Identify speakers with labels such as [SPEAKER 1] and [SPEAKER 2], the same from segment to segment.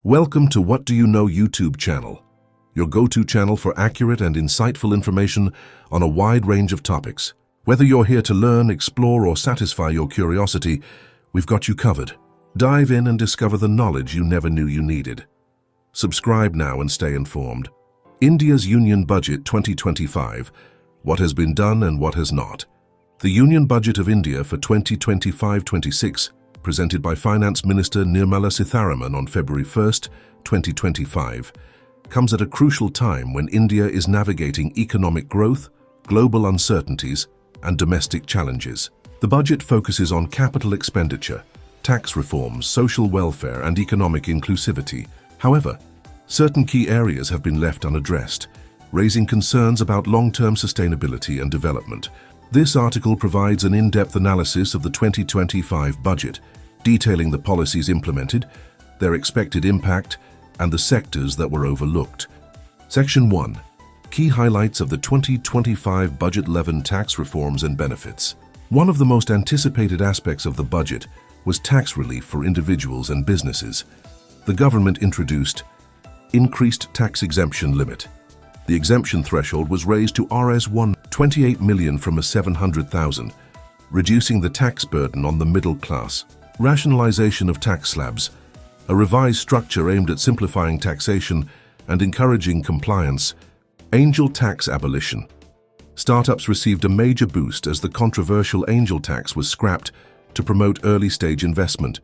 [SPEAKER 1] Welcome to What Do You Know YouTube channel, your go-to channel for accurate and insightful information on a wide range of topics. Whether you're here to learn, explore, or satisfy your curiosity, we've got you covered. Dive in and discover the knowledge you never knew you needed. Subscribe now and stay informed. India's Union Budget 2025, what has been done and what has not. The Union Budget of India for 2025-26, presented by Finance Minister Nirmala Sitharaman on February 1, 2025, comes at a crucial time when India is navigating economic growth, global uncertainties, and domestic challenges. The budget focuses on capital expenditure, tax reforms, social welfare, and economic inclusivity. However, certain key areas have been left unaddressed, raising concerns about long-term sustainability and development. This article provides an in-depth analysis of the 2025 budget, detailing the policies implemented, their expected impact, and the sectors that were overlooked. Section 1. Key highlights of the 2025 budget-level tax reforms and benefits. One of the most anticipated aspects of the budget was tax relief for individuals and businesses. The government introduced increased tax exemption limit. The exemption threshold was raised to Rs 128 million from a 700,000, reducing the tax burden on the middle class. Rationalization of tax slabs, a revised structure aimed at simplifying taxation and encouraging compliance. Angel tax abolition. Startups received a major boost as the controversial angel tax was scrapped to promote early-stage investment.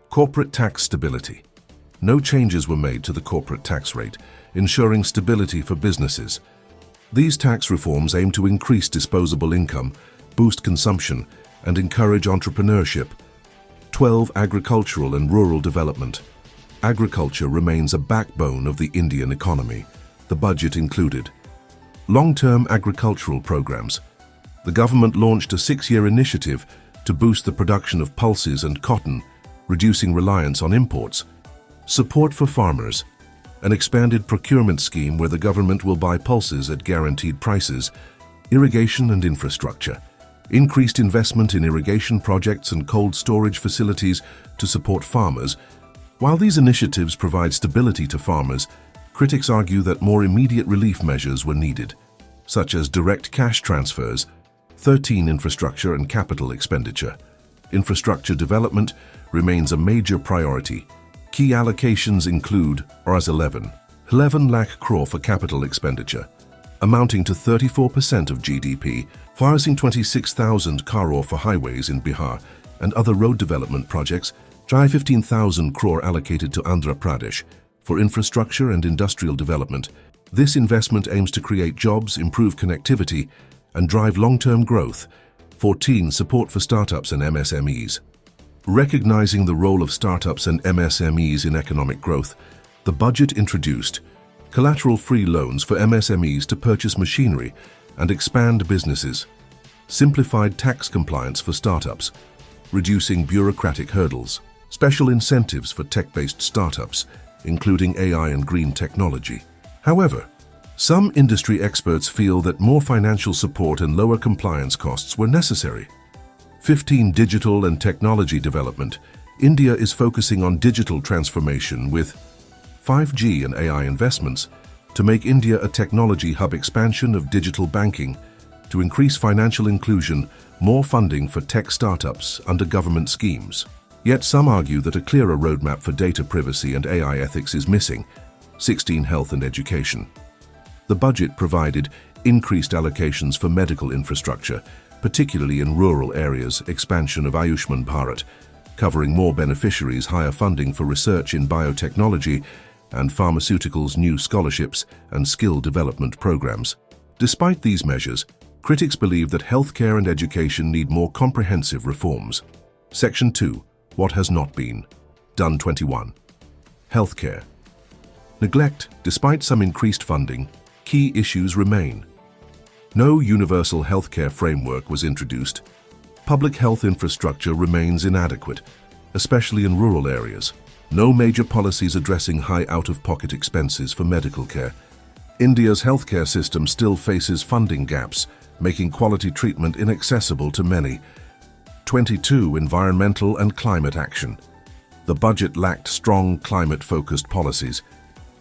[SPEAKER 1] Corporate tax stability. No changes were made to the corporate tax rate, ensuring stability for businesses. These tax reforms aim to increase disposable income, boost consumption, and encourage entrepreneurship. 12. Agricultural and rural development. Agriculture remains a backbone of the Indian economy. The budget included long-term agricultural programs. The government launched a 6-year initiative to boost the production of pulses and cotton, reducing reliance on imports. Support for farmers. An expanded procurement scheme where the government will buy pulses at guaranteed prices. Irrigation and infrastructure. Increased investment in irrigation projects and cold storage facilities to support farmers. While these initiatives provide stability to farmers, critics argue that more immediate relief measures were needed, such as direct cash transfers. 13. Infrastructure and capital expenditure. Infrastructure development remains a major priority. Key allocations include Rs 11 lakh crore for capital expenditure, amounting to 34% of GDP, Rs 26,000 crore for highways in Bihar and other road development projects, 15,000 crore allocated to Andhra Pradesh for infrastructure and industrial development. This investment aims to create jobs, improve connectivity, and drive long-term growth. 14. Support for startups and MSMEs. Recognizing the role of startups and MSMEs in economic growth, the budget introduced collateral-free loans for MSMEs to purchase machinery and expand businesses, simplified tax compliance for startups, reducing bureaucratic hurdles, special incentives for tech-based startups, including AI and green technology. However, some industry experts feel that more financial support and lower compliance costs were necessary. 15. Digital and technology development. India is focusing on digital transformation with 5G and AI investments to make India a technology hub. Expansion of digital banking to increase financial inclusion, more funding for tech startups under government schemes. Yet some argue that a clearer roadmap for data privacy and AI ethics is missing. 16. Health and education. The budget provided increased allocations for medical infrastructure, particularly in rural areas, expansion of Ayushman Bharat, covering more beneficiaries, higher funding for research in biotechnology and pharmaceuticals, new scholarships and skill development programs. Despite these measures, critics believe that healthcare and education need more comprehensive reforms. Section 2. What has not been done. 21. Healthcare. Neglect. Despite some increased funding, key issues remain. No universal healthcare framework was introduced. Public health infrastructure remains inadequate, especially in rural areas. No major policies addressing high out-of-pocket expenses for medical care. India's healthcare system still faces funding gaps, making quality treatment inaccessible to many. 22. Environmental and climate action. The budget lacked strong climate-focused policies.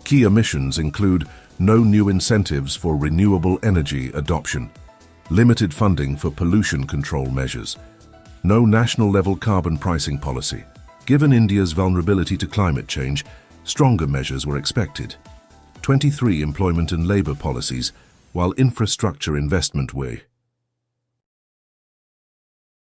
[SPEAKER 1] Key omissions include no new incentives for renewable energy adoption, limited funding for pollution control measures, no national-level carbon pricing policy. Given India's vulnerability to climate change, stronger measures were expected. 23 employment and labour policies, while infrastructure investment were